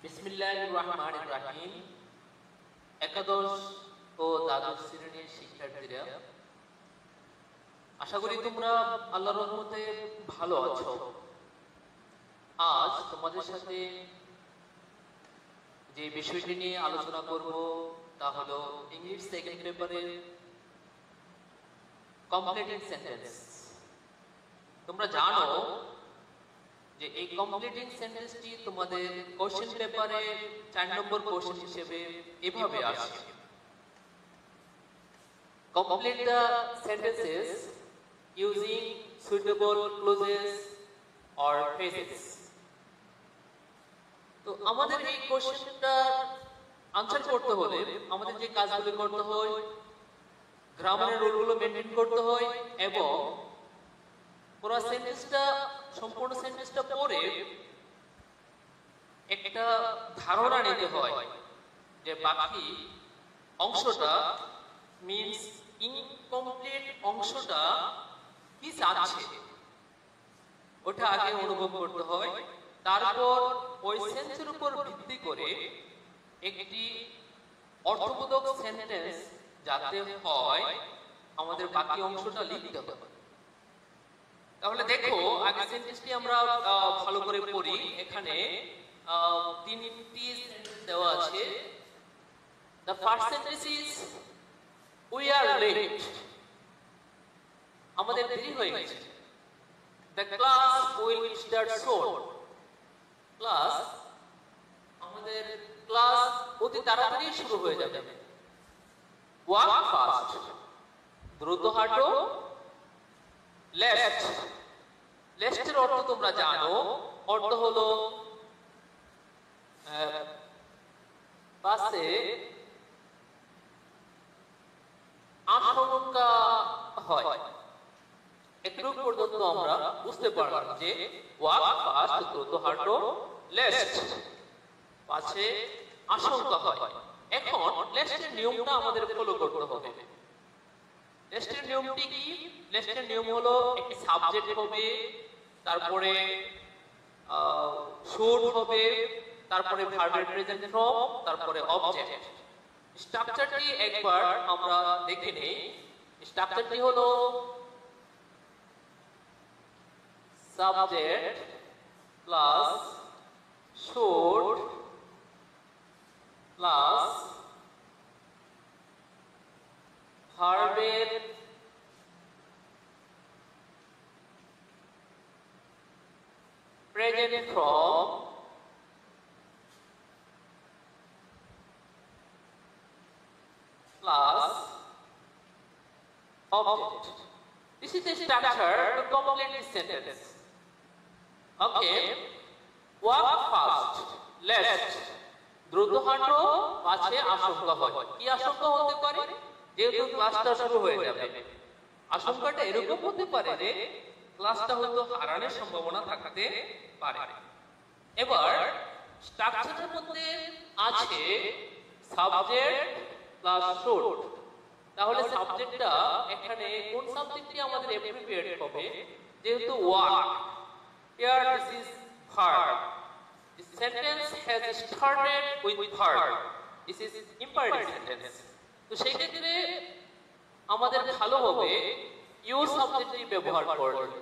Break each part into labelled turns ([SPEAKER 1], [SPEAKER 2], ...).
[SPEAKER 1] বিসমিল্লাহির রহমানির রহিম। একাদশ ও দ্বাদশ শ্রেণীর শিক্ষার্থীরা, আশা করি তোমরা আল্লাহর রহমতে ভালো আছো। আজ তোমাদের সাথে যে বিষয়টি নিয়ে আলোচনা করব তা হলো ইংলিশ সেকেন্ড পেপারের কমপ্লিটিং সেন্টেন্স। তোমরা জানো যে এই কমপ্লিটিং সেন্টেন্সটি তোমাদের কোশ্চেন পেপারে 4 নম্বর কোশ্চেন হিসেবে এভাবে আসে: complete the sentences using suitable clauses or phrases. তো আমাদের এই কোশ্চেনটা আনসার করতে হলে আমাদের যে কাজগুলো করতে হয়, গ্রামারের রুলগুলো মেনটেন করতে হয় এবং পুরো সেন্টেন্সটা সম্পূর্ণ সেন্টেন্সটা পড়ে একটা ধারণা নিতে হয় যে বাকি অংশটা মিন্স ইনকমপ্লিট অংশটা কি চাচ্ছে ওটা আগে অনুভব করতে হয়। তারপর ওই সেন্সের উপর ভিত্তি করে একটি অর্থবোধক সেন্টেন্স যাতে হয় আমাদের বাকি অংশটা লিখতে হবে। তাহলে দেখো, আগে সেন্টেন্সটি আমরা ভালো করে পড়ি। এখানে তিনটি সেন্টেন্স দেওয়া আছে। The first sentence is we are late. আমাদের দেরি হয়ে গেছে। The class will start soon. Class আমাদের ক্লাস অতি তাড়াতাড়ি শুরু হয়ে যাবে। Walk fast. দ্রুত হাঁটো। লেফট, লেফটের অর্থ তোমরা জানো, অর্থ হলো পাশে আশঙ্কা হয়। একটু পর্যন্ত আমরা বুঝতে পারলাম যে ওয়াক ফাস্ট দ্রুত হাঁটো, লেফট পাশে আশঙ্কা হয়। এখন লেফটের নিয়মটা আমাদের ফলো করতে হবে। লেফটের নিয়মটি কি? লেফটের নিয়ম হলো একটি সাবজেক্ট হবে, তারপরে শুড হবে, তারপরে ভার্বের প্রেজেন্ট ফর্ম, তারপরে অবজেক্ট। স্ট্রাকচারটি একবার আমরা দেখে নেই। স্ট্রাকচারটি হলো সাবজেক্ট প্লাস শুড প্লাস ভার্বের present form plus object. This is the structure to complete this sentence. Okay. Walk fast. Left. দ্রুত হাঁটো, পাছে আশঙ্কা হয়। কি আশঙ্কা হতে পারে? যেহেতু ক্লাসটা শুরু হয়ে যাবে, আশঙ্কাটা এরকম হতে পারে যে ক্লাসটা হয়তো হারানোর সম্ভাবনা থাকতে পারে। এবার স্ট্রাকচারের মধ্যে আছে সাবজেক্ট প্লাস শুড। তাহলে সাবজেক্টটা এখানে কোন সাবজেক্টটি আমাদের অ্যাপ্রোপ্রিয়েট হবে? যেহেতু walk, here this is verb. This sentence has started with verb. This is imperative sentence. তো সেই ক্ষেত্রে আমাদের ভালো হবে ইউ সাবজেক্টটি ব্যবহার করলে,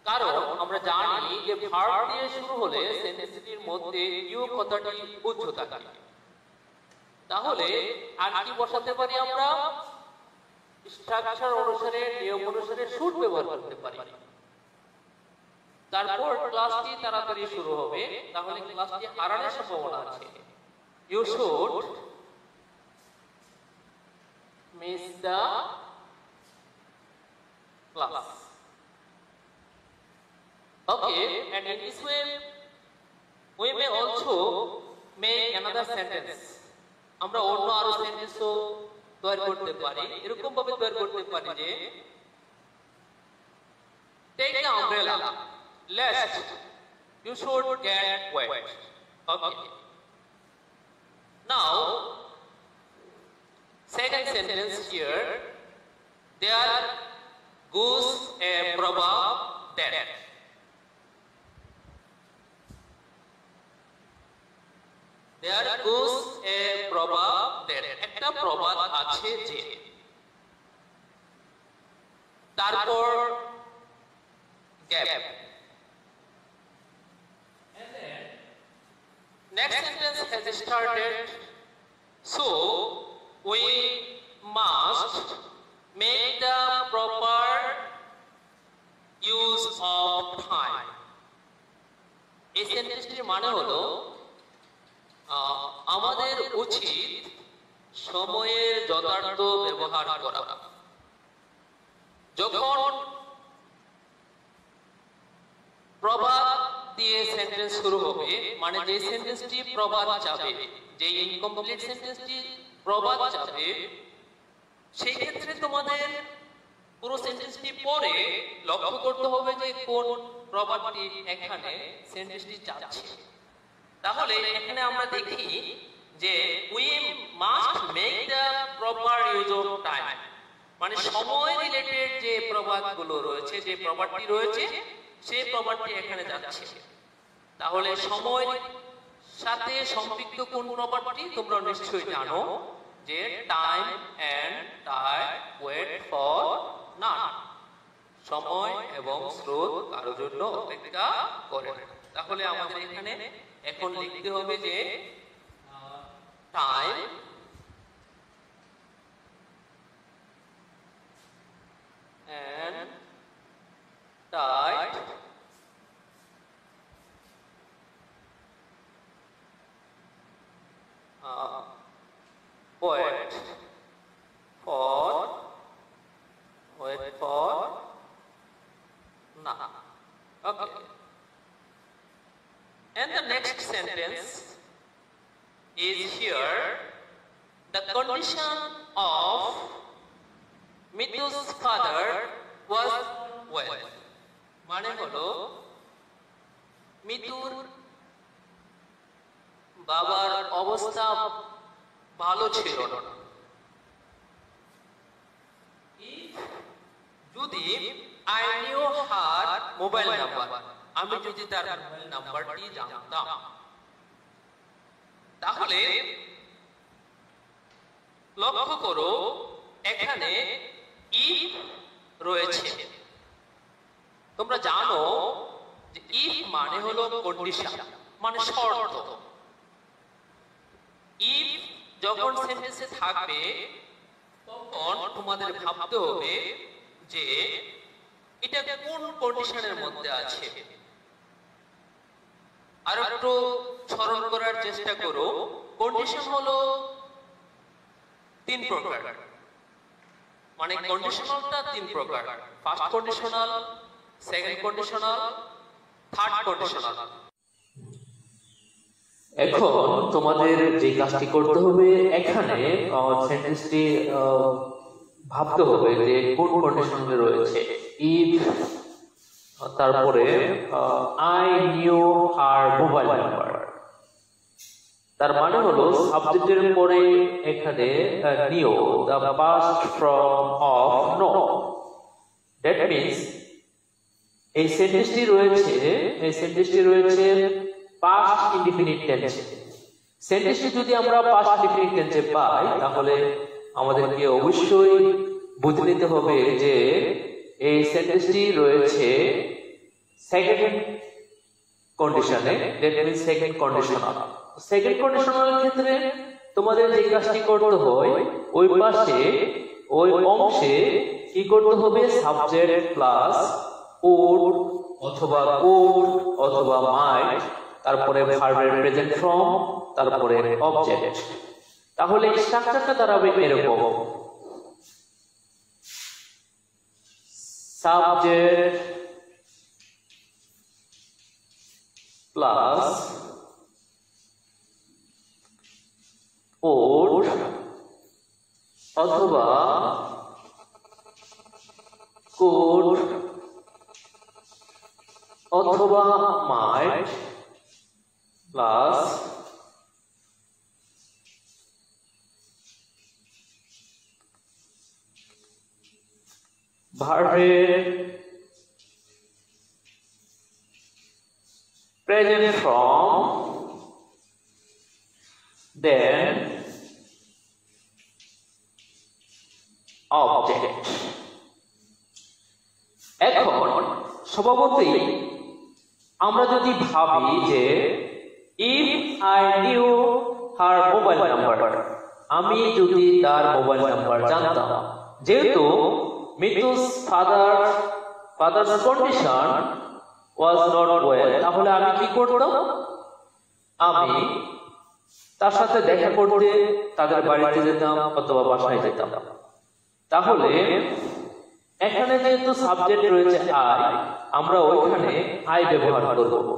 [SPEAKER 1] কারণ আমরা জানি যে ভার্ব দিয়ে শুরু হলে সেন্টেন্সটির মধ্যে ইউ কথাটি উচ্চ থাকে। তাহলে আর কি বসাতে পারি? আমরা স্ট্রাকচার অনুসারে, নিয়ম অনুসারে শুড ব্যবহার করতে পারি। তারপর ক্লাসটি তাড়াতাড়ি শুরু হবে, তাহলে ক্লাসটি হারানোর সম্ভাবনা আছে। You should miss the class. Okay, and in this way we may also make another sentence. আমরা অন্য আরো সেন্টেন্সও তৈরি করতে পারি। এরকম ভাবে তৈরি করতে পারি যে take the umbrella, lest you should get wet. Okay, now second sentence here, there goes a proverb that There goes a proverb that একটা প্রবাদ আছে যে তারপর gap. And then next sentence has started. So we must make the proper use of time. এই সেন্টেন্সটির মানে হলো আমাদের উচিত সময়ের যথার্থ ব্যবহার করা। যখন প্রবাদ দিয়ে সেন্টেন্স শুরু হবে, মানে যে সেন্টেন্সটি প্রবাদ চাবে, যে ইনকমপ্লিট সেন্টেন্সটি প্রবাদ চাবে, সেই ক্ষেত্রে তোমাদের পুরো সেন্টেন্সটি পড়ে লক্ষ্য করতে হবে যে কোন প্রবাদটি এখানে সেন্টেন্সটি চাচ্ছে। তাহলে এখানে আমরা দেখি যে we must make the proper use of time, মানে সময় রিলেটেড যে প্রবাদগুলো রয়েছে, যে প্রবাদটি রয়েছে, সেই প্রবাদটি এখানে যাচ্ছে। তাহলে সময়ের সাথে সম্পৃক্ত কোন প্রবাদটি তোমরা নিশ্চয়ই জানো, যে time and tide wait for none, সময় এবং স্রোত কারোর জন্য অপেক্ষা করে না। তাহলে আমাদের এখানে এখন লিখতে হবে যে time and tide wait for na. Okay. And the next sentence is here. The condition of Mitu's father was well. মানে হলো মিতুর বাবার অবস্থা ভালো ছিল না। যদি I knew her mobile number, আমি যদি তার মোবাইল নাম্বারটি জানতাম, তাহলে লক্ষ্য করো এখানে if রয়েছে। তোমরা জানো যে if মানে হলো কন্ডিশন, মানে শর্ত। if যখন সেন্টেন্সে থাকবে তখন তোমাদের ভাবতে হবে যে এটা কোন কন্ডিশনের মধ্যে আছে। আর একটু স্মরণ করার চেষ্টা করো, কন্ডিশন হলো তিন প্রকার, মানে কন্ডিশনালটা তিন প্রকার: first conditional, second conditional, third conditional. এখন তোমাদের যে কাজটি করতে হবে, এখানে সেন্টেন্সটি ভাবতে হবে যে কোন কন্ডিশনে রয়েছে। ইফ, তারপরে I knew her mobile number, তার মানে হলো সাবজেক্টের পরে এখানে knew, the past form of know. That means এই সেন্টেন্সটি রয়েছে পাস্ট ইনডিফিনিট টেন্সে। সেন্টেন্সটি যদি আমরা পাস্ট ইনডিফিনিট টেন্সে পাই, তাহলে আমাদেরকে অবশ্যই বুঝে নিতে হবে যে এই সেন্টেন্সটি রয়েছে সেকেন্ড কন্ডিশনে। That means second conditional. Second conditional ক্ষেত্রে তোমাদের যে কাজটি করতে হয়, ওই পাশে ওই অংশে কি করতে হবে, সাবজেক্ট প্লাস ওড অথবা কোড অথবা মাইট, তারপরে ভার্বের প্রেজেন্ট ফর্ম, তারপরে অবজেক্ট। তাহলে স্ট্রাকচারটা দাঁড়াবে এরকম: সাবজেক্ট প্লাস ওড অথবা কোড অথবা মাইট প্লাস ভার্বের প্রেজেন্ট ফর্ম then object. এখন স্বভাবতই আমরা যদি ভাবি যে if I knew her mobile number, আমি যদি তার মোবাইল নাম্বার জানতাম, যেহেতু মিতু's father's condition was not well, তাহলে আমি কি করতাম? আমি তার সাথে দেখা করতে তাদের বাড়িতে যেতাম অথবা বাসায় যেতাম। তাহলে এখানে যেহেতু সাবজেক্ট রয়েছে আই, আমরা ওইখানে আই ব্যবহার করব।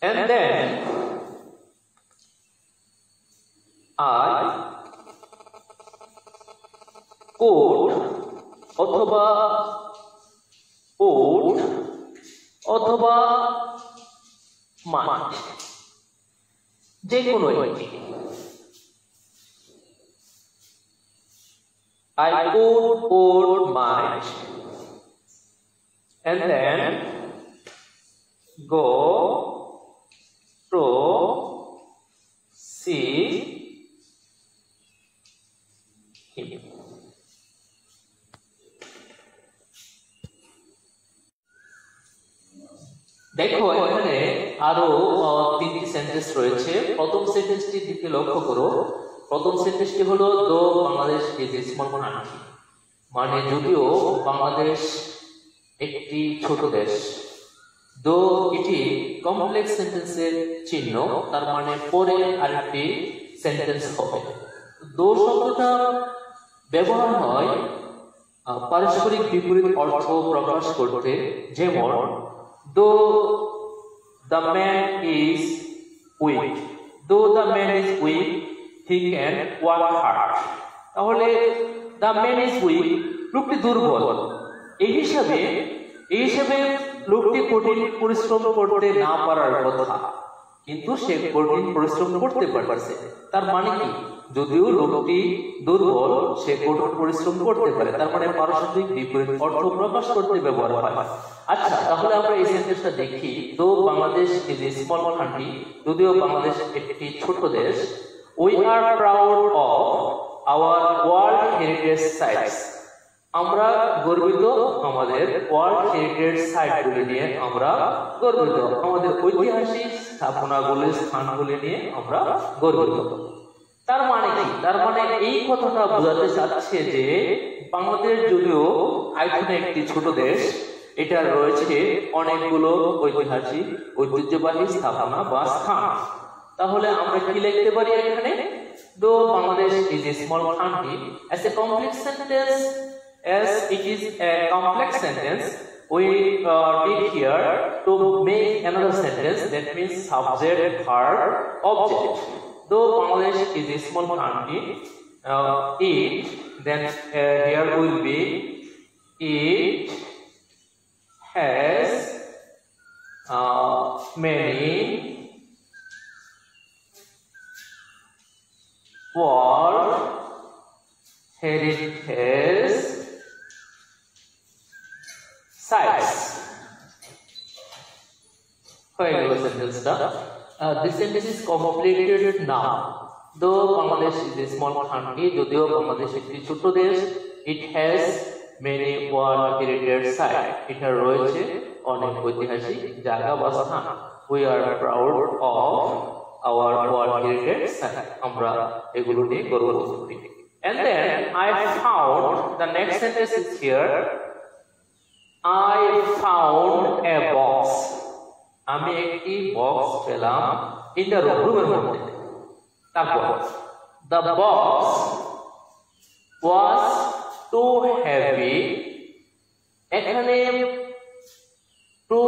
[SPEAKER 1] And then I could অথবা would অথবা might, যে কোনো একটি। I could, would, might, and then go to see him. দেখো এখানে আরো তিনটি সেন্টেন্স রয়েছে। প্রথম সেন্টেন্সটির দিকে লক্ষ্য করো। প্রথম সেন্টেন্সটি হলো দো Bangladesh is a small country, মানে যদিও বাংলাদেশ একটি ছোট দেশ। দো এটি কমপ্লেক্স সেন্টেন্সের চিহ্ন, তার মানে পরে আরেকটি সেন্টেন্স হবে। দো শব্দটা ব্যবহার হয় পারস্পরিক বিপরীত অর্থ প্রকাশ করতে, যেমন though the man is weak, though the man is weak, he can work hard. তাহলে the man is weak, লোকটি দুর্বল, এই হিসাবে লোকটি কঠিন পরিশ্রম করতে না পারার কথা, কিন্তু সে কঠিন পরিশ্রম করতে পারছে। তার মানে কি? যদিও লোকটি দুর্বল, সে কঠোর পরিশ্রম করতে পারে। তার মানে পারস্পরিক বিপরীত অর্থ প্রকাশ করতে ব্যবহার হয়। আচ্ছা, তাহলে আমরা এই সেন্টেন্সটা দেখি। দো Bangladesh is a small country, যদিও বাংলাদেশ একটি ছোট দেশ। We are proud of our world heritage sites, আমরা গর্বিত আমাদের ওয়ার্ল্ড হেরিটেজ সাইটগুলি নিয়ে। আমরা গর্বিত আমাদের ঐতিহাসিক স্থাপনাগুলি, স্থানগুলি নিয়ে আমরা গর্বিত। তার মানে কি? তার মানে এই কথাটা বোঝাতে চাচ্ছে যে বাংলাদেশ যদিও আয়তনে একটি ছোট দেশ, এটা রয়েছে অনেকগুলো ঐতিহাসিক ঐতিহ্যবাহী স্থাপনা বা স্থান। তাহলে আমরা কি লিখতে পারি এখানে? দো Bangladesh is a small country, as a complex sentence, as it is a complex sentence, we did here to make another sentence, that means subject, verb, object. Though Bangladesh is a small country, it, then here will be it has many world heritage sites. Where is the sentence? This sentence is completed now. Though Bangladesh is a small country, যদিও বাংলাদেশ একটি ছোট দেশ, it has many world heritage sites, এটা রয়েছে অনেক ঐতিহাসিক জায়গা বা স্থান। We are proud of our world heritage sites, আমরা এগুলো নিয়ে গর্ববোধ করি। And then I found, the next sentence is here, I found a box, আমি একটি বক্স পেলাম in the রুমের মধ্যে। তারপর the box was too heavy, এখানে টু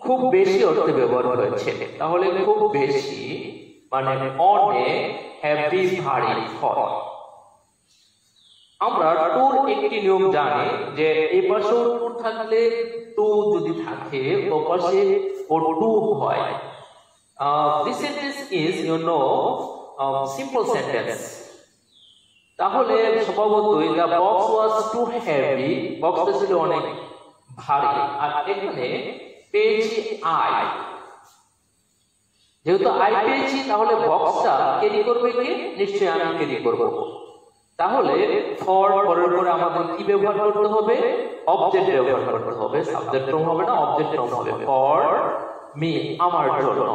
[SPEAKER 1] খুব বেশি অর্থে ব্যবহার হয়েছে। তাহলে খুব বেশি মানে অনেক, হেভি ভারী হয়। আমরা টুর একটি নিয়ম জানি যে এই পাশেও টু থাকলে, টু যদি থাকে ও পাশে ও টু হয়। This sentence is, you know, simple sentence. তাহলে স্বভাবতই the box was too heavy, বক্সটা ছিল অনেক ভারী। আর এখানে পেয়েছি I, যেহেতু আই পেয়েছি তাহলে বক্সটা ক্যারি করবে কে? নিশ্চয়ই আমি ক্যারি করব। তাহলে ফর পরের পরে আমাদের কি ব্যবহার করতে হবে? অবজেক্ট ব্যবহার করতে হবে। সাবজেক্ট ফর্ম হবে না, অবজেক্ট ফর্ম হবে। ফর মি, আমার জন্য।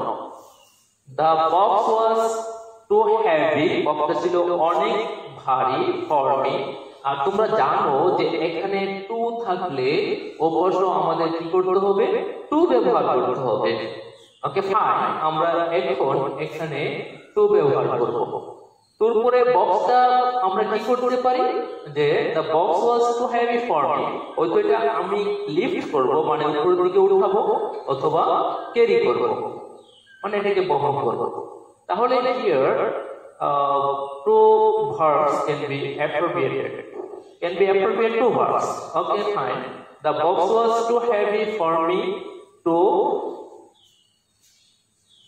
[SPEAKER 1] The box was too heavy, বক্সটা ছিল অনেক ভারী for me। আর তোমরা জানো যে এখানে টু থাকলে অবশ্য আমাদের কি করতে হবে? টু ব্যবহার করতে হবে। ওকে ফাইন, আমরা এখন এখানে টু ব্যবহার করব। তোর পরে বক্সটা আমরা কি করতে পারি? যে the box was too heavy for me, ওইটা আমি লিফট করব, মানে উপরের দিকে উঠাবো অথবা ক্যারি করব, মানে এটাকে বহন করব। তাহলে here two verbs can be appropriated, two verbs. Okay fine, the box was too heavy for me to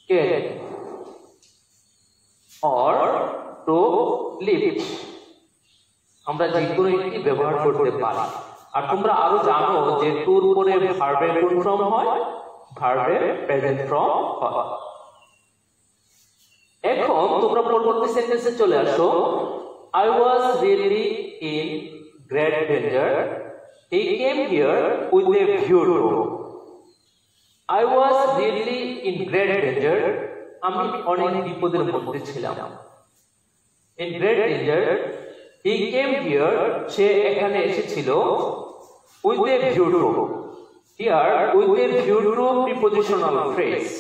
[SPEAKER 1] carry or to lift, আমরা যে কোনো একটি ব্যবহার করতে পারি। আর তোমরা আরো জানো যে টুর পরে ভার্বের কোন ফর্ম হয়? ভার্বের প্রেজেন্ট ফর্ম হয়। এখন তোমরা পরবর্তী সেন্টেন্সে চলে আসো। I was really in great danger. He came here with a view to. I was really in great danger. আমি অনেক বিপদের মধ্যে ছিলাম। In great danger, he came here, সে এখানে এসেছিল, with a view to. Here, with a view to prepositional phrase.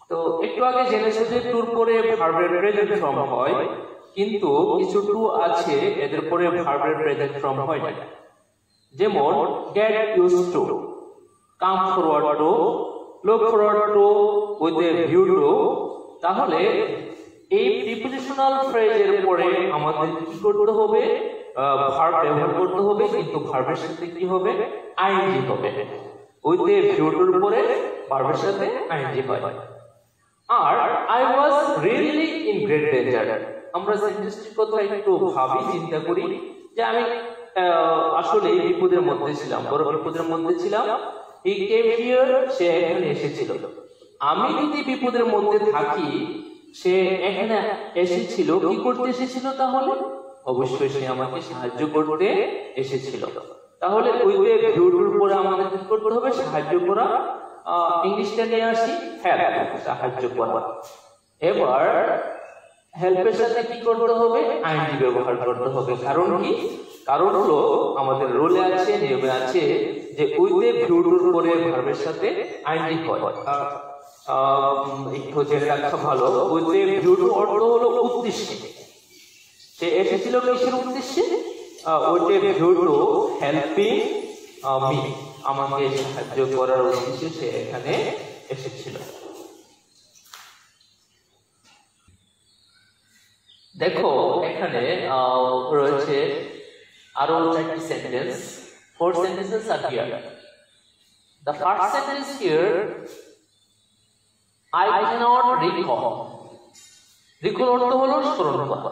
[SPEAKER 1] তো একটু আগে জেনেছো যে টুর পরে ভার্বের প্রেজেন্ট ফর্ম হয়, কিন্তু কিছু টু আছে এদের পরে ভার্বের প্রেজেন্ট ফর্ম হয় না। যেমন get used to, come forward to, look forward to, with a view to। তাহলে এই প্রিপোজিশনাল ফ্রেজের পরে আমাদের কি করতে হবে? ভার্ব ব্যবহার করতে হবে, কিন্তু ভার্বের সাথে কি হবে? আইএনজি হবে। উইথ এ ভিউ টুর পরে ভার্বের সাথে আইএনজি হয়। আর I was really in great danger, আমরা সেন্টেন্সটির কথা একটু ভাবি, চিন্তা করি যে আমি আসলে বিপদের মধ্যে ছিলাম, বড় বিপদের মধ্যে ছিলাম। He came here, সে এখানে এসেছিল। আমি যদি বিপদের মধ্যে থাকি, সে এখানে এসেছিল, কি করতে এসেছিল? তাহলে অবশ্যই সে আমাকে সাহায্য করতে এসেছিল। তাহলে উইথ এ ভিউ টুর পরে আমাদের কি করতে হবে? সাহায্য করা। ইংলিশটা নিয়ে আসি, হেল্প, সাহায্য করা। এবার হেল্পের সাথে কি করতে হবে? আইএনজি ব্যবহার করতে হবে। কারণ কি? কারণ হলো আমাদের রুলে আছে, নিয়মে আছে যে উইথ এ ভিউ টুর পরে ভার্বের সাথে আইএনজি হয়। একটু জেনে রাখা ভালো, উইথ এ ভিউ টু অর্থ হলো উদ্দেশ্যে। সে এসেছিল কিসের উদ্দেশ্যে? With a view two helping me, আমাকে সাহায্য করার উদ্দেশ্যে সে এখানে এসেছিল। দেখো এখানে রয়েছে আরো চারটি sentence. 4 sentences are here. The first sentence here, I cannot recall. Recall অর্থ হলো স্মরণ করা।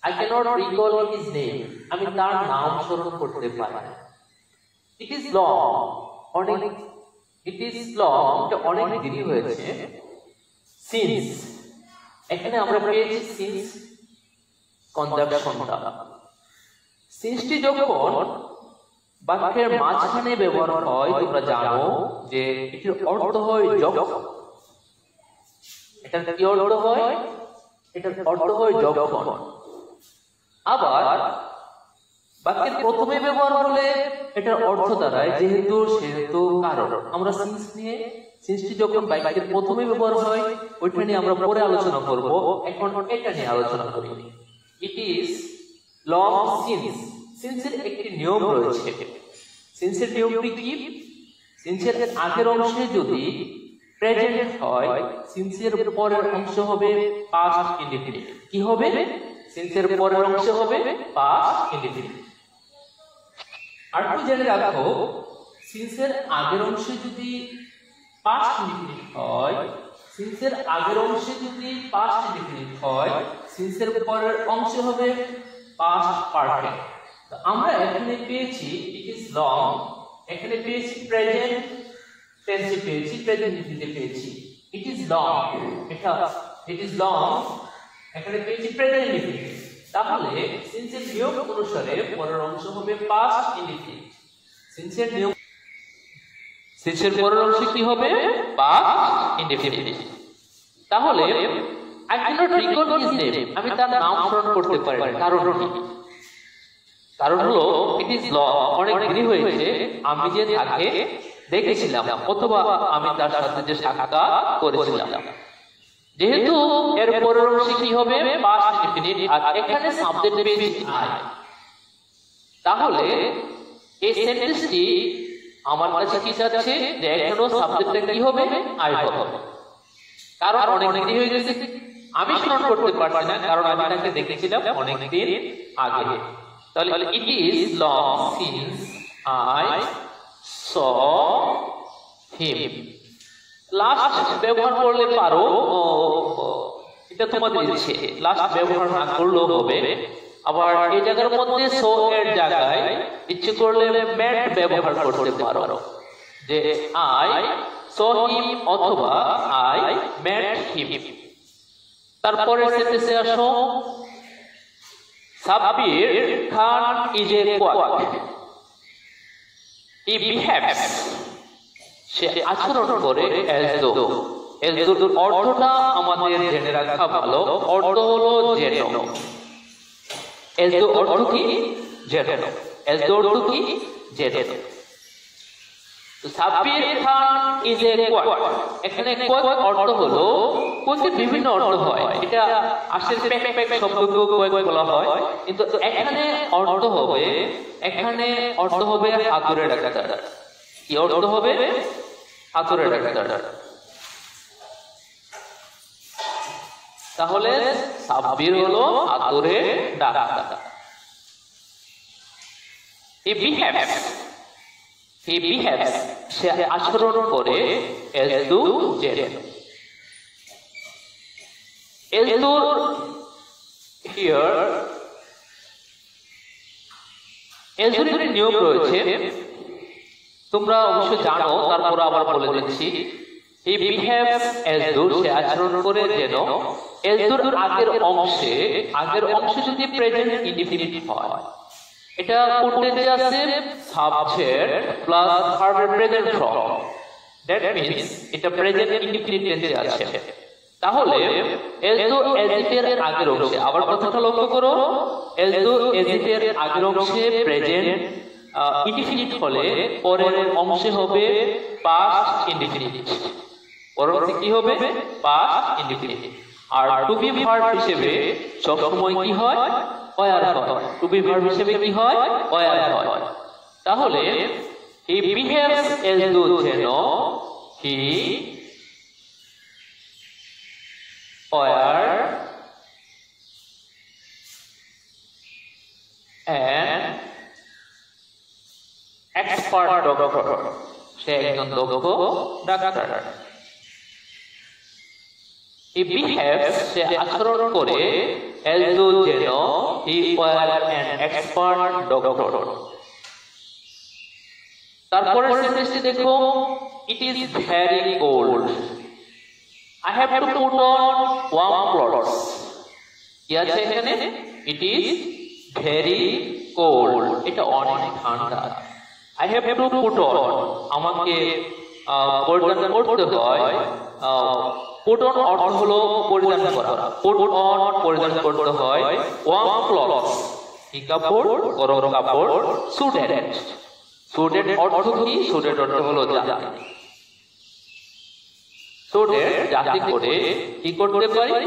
[SPEAKER 1] I cannot recall his name, আমি তার নাম স্মরণ করতে পারি না। It is long, অনেক, it is long, এটা অনেক দেরি হয়েছে। Since, এখানে আমরা পেয়েছি since কনজাংশনটা। সিন্সটি যখন বাক্যের মাঝখানে ব্যবহার হয়, তোমরা জানো যে এটির অর্থ হয় যখন। এটার কি অর্থ হয়? এটার অর্থ হয় যখন। আবার বাক্যের প্রথমে ব্যবহার হলে এটার অর্থ দাঁড়ায় যেহেতু, সেহেতু, কারণ। আমরা সিন্স নিয়ে, সিন্সটি যখন বাক্যের প্রথমে ব্যবহার হয় ওইটা নিয়ে আমরা পরে আলোচনা করব, এখন এটা নিয়ে আলোচনা করি। It is long since. সিন্সের একটি নিয়ম রয়েছে। সিন্সের নিয়মটি কি? সিন্সের আগের অংশে যদি প্রেজেন্ট হয়, সিন্সের পরের অংশ হবে পাস্ট ইনডিফিনিট। কি হবে? সিন্সের পরের অংশ হবে পাস্ট ইনডিফিনিট। আর একটু জেনে রাখো, সিন্সের আগের অংশে যদি পাস্ট ইনডিফিনিট হয়, সিন্সের আগের অংশে যদি পাস্ট ইনডিফিনিট হয়, সিন্সের পরের অংশ হবে পাস্ট পারফেক্ট। তো আমরা এখানে পেয়েছি ইট ইজ লং, এখানে পেয়েছি প্রেজেন্ট টেন্সে, পেয়েছি প্রেজেন্ট ইনডিফিনিটে, পেয়েছি it is long, it is long, এখানে পেয়েছি প্রেজেন্ট ইনডিফিনিট। তাহলে সিন্স এর নিয়ম অনুসারে পরের অংশ হবে পাস্ট ইনডিফিনিট। সিন্স এর পরের অংশ কি হবে? Past indefinite. তাহলে I cannot recall his name, আমি তার নাম স্মরণ করতে পারি না। কারণ কি? কারণ হলো it is long, অনেক দেরি হয়েছে, আমি যে তাকে দেখেছিলাম অথবা আমি তার সাথে যে সাক্ষাৎ করেছিলাম। যেহেতু এর পরের অংশ কি হবে? পাস্ট ইনডিফিনিট, আর এখানে সাবজেক্ট পেয়েছি I, তাহলে এই সেন্টেন্সটি আমার কাছে কি যাচ্ছে যে এখানেও সাবজেক্টটা কি হবে? I হবে। কারণ অনেক দেরি হয়ে গেছে, আমি স্মরণ করতে পারছি না, কারণ আমি তাকে দেখেছিলাম অনেক দিন আগে। তাহলে it is long since I saw him। Last ব্যবহার করলে পারো, এটা তোমাদের ইচ্ছে, লাস্ট ব্যবহার না করলেও হবে। আবার এই জায়গার মধ্যে সো এর জায়গায় ইচ্ছে করলে মেট ব্যবহার করতে পারো, যে I saw him অথবা I met him। তারপরে সেন্টেন্সে আসো, Sabbir Khan is a quack, he behaves, সে আচরণ করে as though। এর অর্থটা আমাদের জেনে রাখা ভালো, অর্থ হলো যেন। as though অর্থ কি? যেন। as though অর্থ কি? যেন। Sabbir Khan is a quack, এখানে কোয়াক অর্থ হলো, কোয়াকের বিভিন্ন অর্থ হয়, এটা আসলে শব্দকে কোয়াক বলা হয়, কিন্তু এখানে অর্থ হবে, হাতুড়ে ডাক্তার। কি অর্থ হবে? হাতুড়ে ডাক্তার। তাহলে সাব্বির হলো হাতুড়ে ডাক্তার। হি বিহেভস, সে আচরণ করে as though যেন। as though here as though এর নিয়ম রয়েছে, তোমরা অবশ্য জানো, তারপর আবার বলে দিচ্ছি। হি বিহেভস as though, সে আচরণ করে যেন। as though আগের অংশে যদি প্রেজেন্ট ইনডিফিনিট হয়, এটা কোন টেন্সে আছে? সাবজেক্ট প্লাস ভার্বের প্রেজেন্ট ফর্ম, দ্যাট মিন্স এটা প্রেজেন্ট ইনডিফিনিট টেন্সে আছে। তাহলে as though as if এর আগের অংশে, আবার কথাটা লক্ষ্য করো, as though as if এর আগের অংশে প্রেজেন্ট ইনডিফিনিট হলে পরের অংশে হবে পাস্ট ইনডিফিনিট। পরের অংশে কি হবে? Past indefinite. আর টু বি ভার্ব হিসেবে সব সময় কি হয়? ওয়ার হয়। টু বি ভার্ব হিসেবে কি হয়? ওয়ার হয়। তাহলে হি বিহেভস as though যেন, হি ওয়ার an expert doctor, সে একজন দক্ষ ডাক্তার। হি বিহেভস, সে আচরণ করে as though যেন, he was an expert doctor। তারপরে সেন্টেন্সটি দেখো, it is very cold, I have to put on warm clothes। কি আছে এখানে? it is very cold, এটা অনেক ঠান্ডা। I have to put on, আমাকে পরিধান করতে হয়। put on অর্থ হলো পরিধান করা, put on পরিধান করতে হয়। warm clothes, কি কাপড়? গরম কাপড়। suited অর্থ কি? suited অর্থ হলো জাতি। suited জাতি করে কি করতে পারি?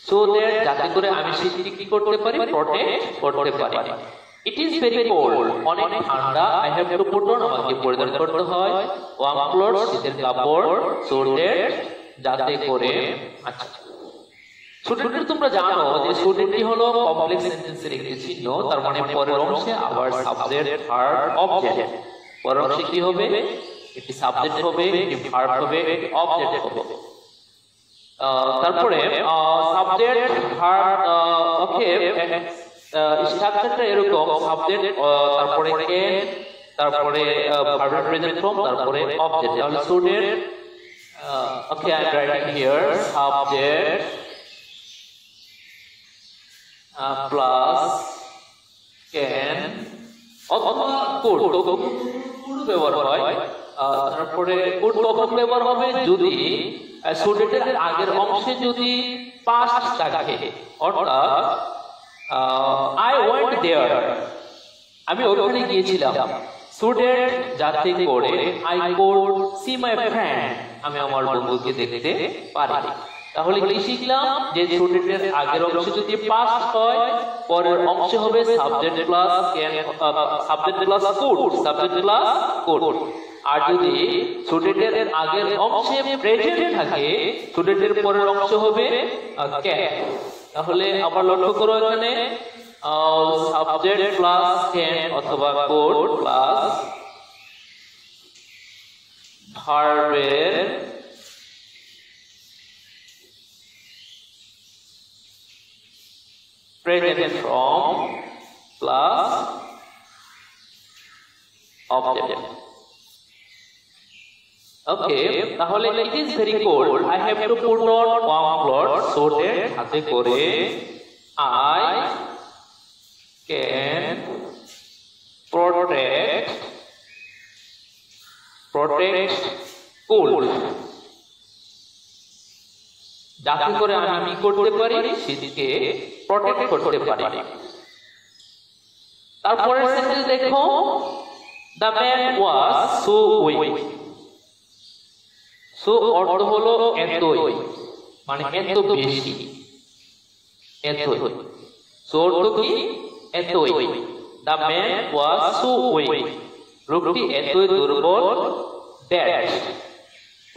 [SPEAKER 1] suited জাতি করে আমি সেটি কি করতে পারি? protect করতে পারি। it is very cold, অনেক ঠান্ডা। I have to put on, আমাকে পরিধান করতে হয়। warm clothes, শীতের কাপড়। suited যাতে করে। আচ্ছা, সুটেড তোমরা জানো যে সুটেডটি হলো কমপ্লেক্স সেন্টেন্সের একটি চিহ্ন, তার মানে পরের অংশে আবার সাবজেক্ট, ভার্ব, অবজেক্ট। পরের অংশে কি হবে? একটি সাবজেক্ট হবে, একটি ভার্ব হবে, একটি অবজেক্ট হবে। তারপরে সাবজেক্ট, ভার্ব, ওকে, স্ট্রাকচারটা এরকম, সাবজেক্ট, তারপরে ক্যান, তারপরে ভার্বের প্রেজেন্ট ফর্ম, তারপরে অবজেক্ট। তাহলে suited Okay, I'm writing here subject plus can অথবা কোড ব্যবহার হয়। তারপরে কোড কখন ব্যবহার হবে যদি স্টুডেন্টের আগের অংশে যদি পাস্ট থাকে, অর্থাৎ আই ওয়েন্ট দেয়ার, আমি ওখানে গিয়েছিলাম, স্টুডেন্ট যাতে করে I could see my friend, আমি আমার বন্ধুকে দেখতে পারি। তাহলে কি শিখলাম যে স্টুডেন্টের আগের অংশে যদি পাস্ট হয়, পরের অংশে হবে subject plus can, subject plus could, subject plus could. আর যদি স্টুডেন্টের আগের অংশে প্রেজেন্ট থাকে, স্টুডেন্টের পরের অংশ হবে ক্যান। তাহলে আবার লক্ষ্য করো এখানে সাবজেক্ট প্লাস ক্যান অথবা কুড প্লাস ভার্বের present from plus object. Okay, তাহলে it is very cold, I have to put on warm clothes so that হাতে করে I can protect cold, যাতে করে আমি করতে পারি শীতকে প্রটেক্ট করতে পারি। তারপরের সেন্টেন্স দেখো, the man was so weak, so অর্থ হলো এতই, মানে এত বেশি, এতই, so অর্থ কি এতই। the man was so weak, লোকটি এতই দুর্বল, that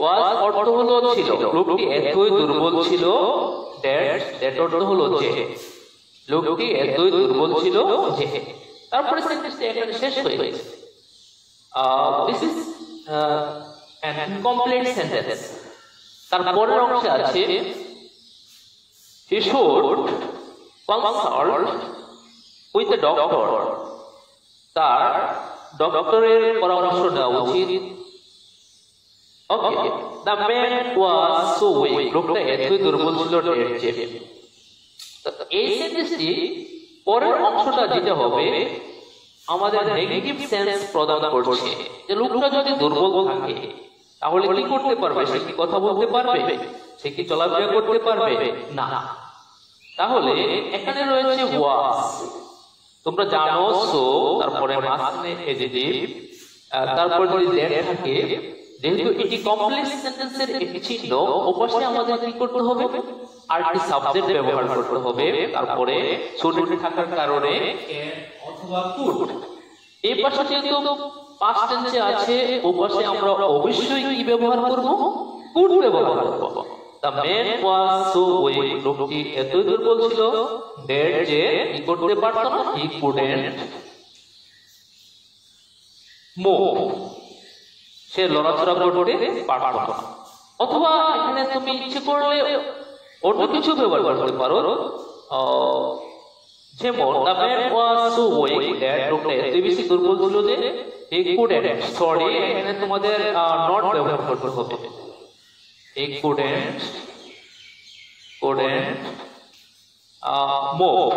[SPEAKER 1] was অর্থ হলো ছিল, লোকটি এতই দুর্বল ছিল, that অর্থ হলো যে, লোকটি এতই দুর্বল ছিল যে। তারপরে সেন্টেন্সটি এখানে শেষ হয়ে গেছে। This is an incomplete sentence। তারপরের অংশে আছে he should consult with the doctor, তার ডক্টরের পরামর্শ নেওয়া উচিত। Okay, the man was so weak, লোকটা এতই দুর্বল ছিল যে। এই সেন্টেন্সটি পরের অংশটা যেটা হবে আমাদের নেগেটিভ সেন্স প্রদান করছে, যে লোকটা যদি দুর্বল থাকে তাহলে কি করতে পারবে, সে কি কথা বলতে পারবে, সে কি চলাফেরা করতে পারবে না। তাহলে এখানে রয়েছে was, তোমরা জানো সো, তারপরে মাঝখানে এডজেক্টিভ, তারপর যদি দ্যাট থাকে, যেহেতু এটি কমপ্লেক্স সেন্টেন্সের একটি চিহ্ন, অবশ্যই আমাদের কি করতে হবে, আরেকটি সাবজেক্ট ব্যবহার করতে হবে। তারপরে স্টুডেন্ট থাকার কারণে ক্যান অথবা কুড। এই পাশে যেহেতু পাস্ট টেন্সে আছে, অবশ্যই আমরা অবশ্যই কি ব্যবহার করব, কুড ব্যবহার করব। the man was so weak, লোকটি এতই দুর্বল ছিল that যে কি করতে পারত না, he couldn't move, সে লড়াচড়া করতে পারত না। অথবা এখানে তুমি ইচ্ছে করলে অন্য কিছু ব্যবহার করতে পারো, যেমন the man was so weak that, লোকটা এতই বেশি দুর্বল ছিল যে he couldn't, সরি এখানে তোমাদের নট ব্যবহার করতে হবে, he couldn't move,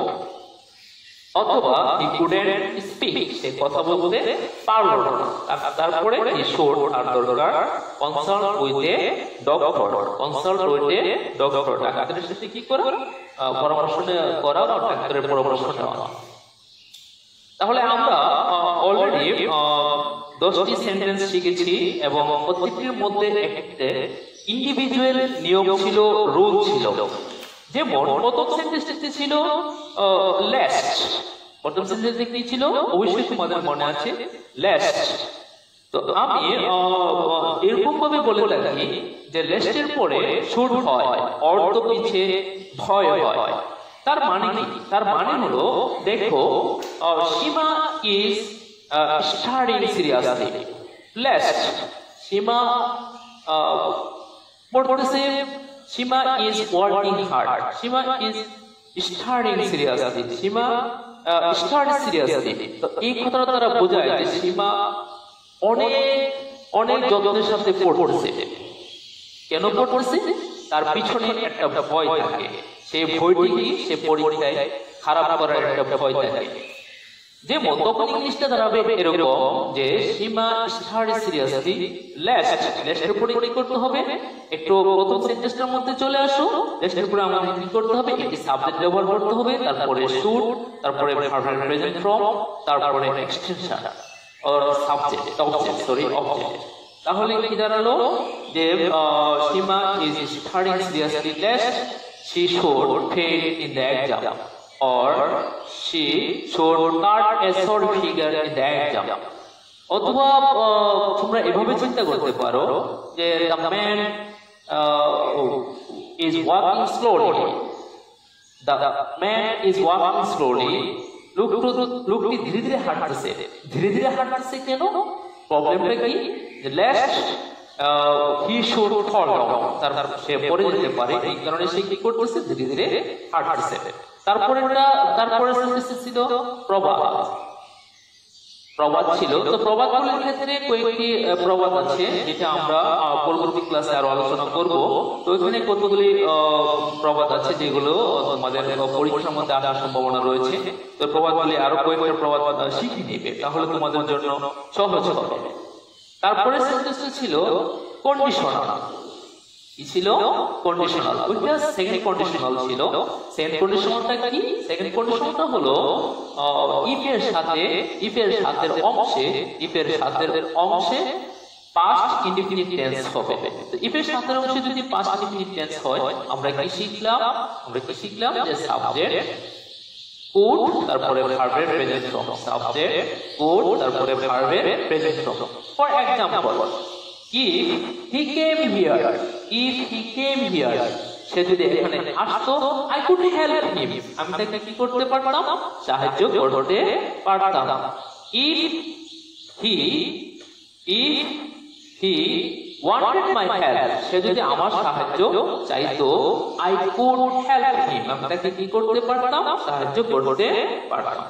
[SPEAKER 1] অথবা he couldn't speak, সে কথা বলতে পারলো না। তারপরে he should আর দরকার consult with a doctor, consult with a doctor, ডাক্তারের সাথে কি করা, পরামর্শ করা বা ডাক্তারের পরামর্শ নেওয়া। তাহলে আমরা অলরেডি 10টি সেন্টেন্স শিখেছি এবং প্রত্যেকটির মধ্যে একটা ইন্ডিভিজুয়াল নিয়ম ছিল, রুল ছিল। যেমন প্রথম সেন্টেন্সটি ছিল লেস্ট, প্রথম সেন্টেন্সটি কি ছিল অবশ্যই তোমাদের মনে আছে, লেস্ট। তো আমি এরকম ভাবে বলে থাকি যে লেস্টের পরে শুড হয়, অর্থ পিছে ভয় হয়। তার মানে কি, তার মানে হলো দেখো, Seema is studying seriously, lest Seema পড়তেছে, Seema is working hard, Seema is studying seriously, Seema study seriously. তো এই কথাটা তারা বোঝায় যে সীমা অনেক অনেক যত্নের সাথে পড়তেছে। কেন পড়তেছে? তার পিছনে একটা ভয় থাকে, সেই ভয়টি কি? সে পরীক্ষায় খারাপ করার একটা ভয় থাকে। যেমন তখন ইংলিশটা দাঁড়াবে এরকম যে সীমা স্টাডি সিরিয়াসলি লেস্টের উপরে কি করতে হবে? একটু প্রথম সেন্টেন্সটার মধ্যে চলে আসো, লেস্টের উপরে আমাদের কি করতে হবে? একটি সাবজেক্ট ব্যবহার করতে হবে, তারপরে শুড, তারপরে ভার্ব প্রেজেন্ট ফর্ম, তারপরে এক্সটেনশন অর সাবজেক্ট অবজেক্ট। তাহলে কি দাঁড়ালো যে Seema is studying seriously lest she should fail in the exam or she should cut a short figure in the exam. অথবা তোমরা এভাবে চিন্তা করতে পারো যে the man is walking slowly. The man is walking slowly. লোকটি ধীরে ধীরে হাঁটতেছে। ধীরে ধীরে হাঁটতেছে কেন? প্রবলেমটা কি? যে least he should fall down, তার সে পড়ে যেতে পারে, এই কারণে সে কি করতেছে? ধীরে ধীরে হাঁটতেছে। তারপরে ছিল প্রবাদ ছিল। তো প্রবাদগুলোর ক্ষেত্রে কয়েকটি প্রবাদ আছে যেটা আমরা পরবর্তী ক্লাসে আরো আলোচনা করব। তো এখানে কতগুলি প্রবাদ আছে যেগুলো আমাদের পরীক্ষার মধ্যে আসার সম্ভাবনা রয়েছে। তো প্রবাদগুলি আরো কয়েকটা প্রবাদ শিখে নেবে, তাহলে তোমাদের জন্য সহজ হবে। তারপরে সেন্টেন্সটা ছিল কন্ডিশনাল। কি ছিল? কন্ডিশনাল। ওইটা সেকেন্ড কন্ডিশনাল ছিল। সেকেন্ড কন্ডিশনালটা কি? সেকেন্ড কন্ডিশনালটা হলো ইফ এর সাথের অংশে পাস্ট ইনডিফিনিট টেন্স হবে। তো ইফ এর সাথের অংশে যদি পাস্ট ইনডিফিনিট টেন্স হয়, আমরা কি শিখলাম যে সাবজেক্ট could, তারপরে ভার্বের প্রেজেন্ট ফর্ম, সাবজেক্ট could, তারপরে ভার্বের present form. For example, if he came here, সে যদি এখানে আসতো, I could help him, আমি তাকে কি করতে পারতাম? সাহায্য করতে পারতাম। if he wanted my help, সে যদি আমার সাহায্য চাইতো, I could help him, আমি তাকে কি করতে পারতাম? সাহায্য করতে পারতাম।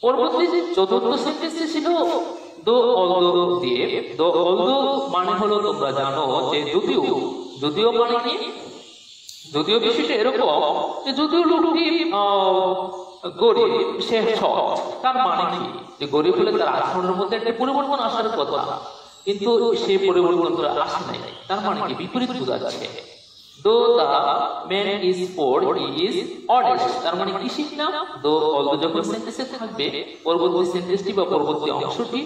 [SPEAKER 1] পরবর্তী চতুর্থ সেন্টেন্সে ছিল দো অলদো দিয়ে। দো অলদো মানে হলো তোমরা জানো যে যদিও মানে কি? যদিও বিষয়টা এরকম যে যদিও লোকটি গরিব, সে সৎ, তার মানে কি? যে গরিব হলে তার আচরণের মধ্যে একটা পরিবর্তন আসার কথা, কিন্তু সেই পরিবর্তনটা আসে নাই। তার মানে কি? বিপরীত বোঝাচ্ছে। Though the man is poor, he is honest. তার মানে কি শিখলাম? although যখন সেন্টেন্সে থাকবে, পরবর্তী সেন্টেন্সটি বা পরবর্তী অংশটি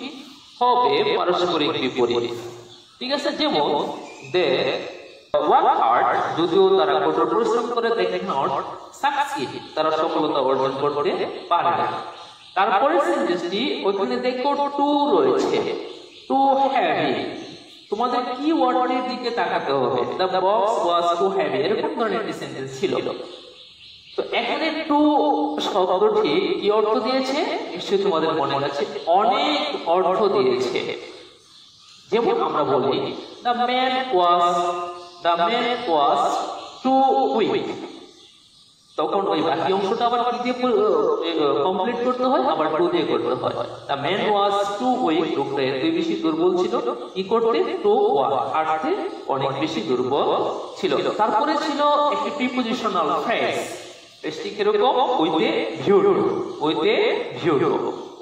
[SPEAKER 1] হবে পারস্পরিক বিপরীত। ঠিক আছে? যেমন they work hard, যদিও তারা কঠোর পরিশ্রম করে, they cannot succeed, তারা সফলতা অর্জন করতে পারে না। তারপরে সেন্টেন্সটি ওখানে দেখো টু রয়েছে, টু হেভি। তোমাদের কি ওয়ার্ডের দিকে তাকাতে হবে? the box was too heavy, এরকম ধরনের একটি সেন্টেন্স ছিল। তো এখানে টু শব্দটি কি অর্থ দিয়েছে? নিশ্চয়ই তোমাদের মনে আছে, অনেক অর্থ দিয়েছে। যেমন আমরা বলি the man was too weak, তখন ওই বাকি অংশটা আবার কি দিয়ে কমপ্লিট করতে হয়? আবার টু দিয়ে করতে হয়। the man was too weak, লোকটা এতই বেশি দুর্বল ছিল কি করতে? টু ওয়াক, হাঁটতে অনেক বেশি দুর্বল ছিল। তারপরে ছিল একটি প্রিপোজিশনাল ফ্রেজ। ফ্রেজটি কিরকম? With a view to.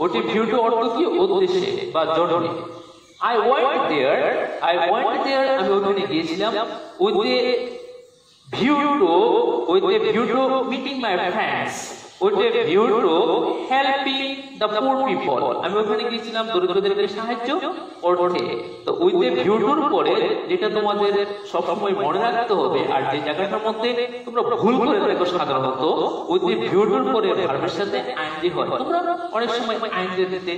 [SPEAKER 1] ওটি ভিউ টু অর্থ কি? উদ্দেশ্যে বা জন্যে। I went there, আমি ওখানে গিয়েছিলাম with a view to meeting my friends, with a view to helping the poor people, আমি ওখানে গিয়েছিলাম দরিদ্রদেরকে সাহায্য করতে। তো with a view to পরে যেটা তোমাদের সবসময় মনে রাখতে হবে, আর যে জায়গাটার মধ্যে তোমরা ভুল করে থাকো সাধারণত, with a view to পরে ভার্বের সাথে আইএনজি হয়, তোমরা অনেক সময় আইএনজি দিতে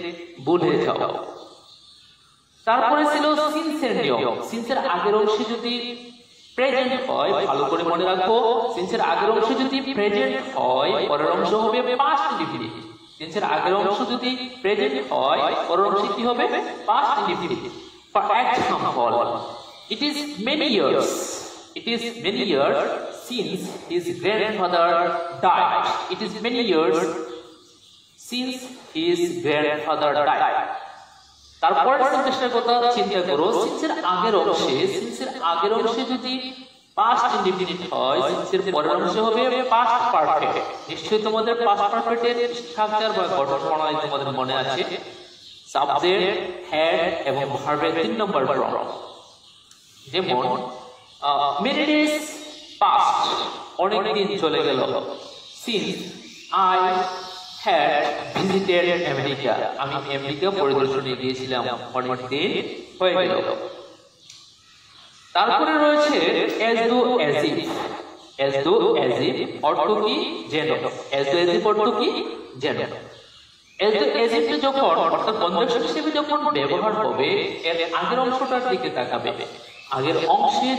[SPEAKER 1] ভুলে যাও। তারপরে ছিল সিন্সের নিয়ম। সিন্সের আগের অংশে যদি প্রেজেন্ট হয়, ভালো করে মনে রাখো, সিন্সের আগের অংশ যদি প্রেজেন্ট হয়, পরের অংশ হবে পাস্ট ইনডিফিনিট। সিন্সের আগের অংশ যদি প্রেজেন্ট হয়, পরের অংশ কি হবে? Past indefinite. For example, it is many years since his grandfather died. It is many years since his grandfather died. তারপরে সেন্টেন্সের কথা চিন্তা করো, সিন্সের আগের অংশে যদি পাস্ট ইনডিফিনিট হয়, সিন্সের পরের অংশে হবে পাস্ট পারফেক্ট। নিশ্চয়ই তোমাদের পাস্ট পারফেক্টের স্ট্রাকচার বা গঠন প্রণালী তোমাদের মনে আছে। সাবজেক্ট, হেড এবং ভার্বের 3 নম্বর ফর্ম। যেমন মেনি ডেজ পাস্ট, অনেক দিন চলে গেল। Since I had visited America, আমি আমেরিকা পরিদর্শনে গিয়েছিলাম, অনেক দিন হয়ে গেল। তারপরে রয়েছে as do as if, অর্থ কি যেন। as do as if অর্থ কি যেন। as do as if যখন অর্থাৎ কনজাংশন হিসেবে যখন ব্যবহার হবে, এর আগের অংশটার দিকে তাকাবে। আগের অংশে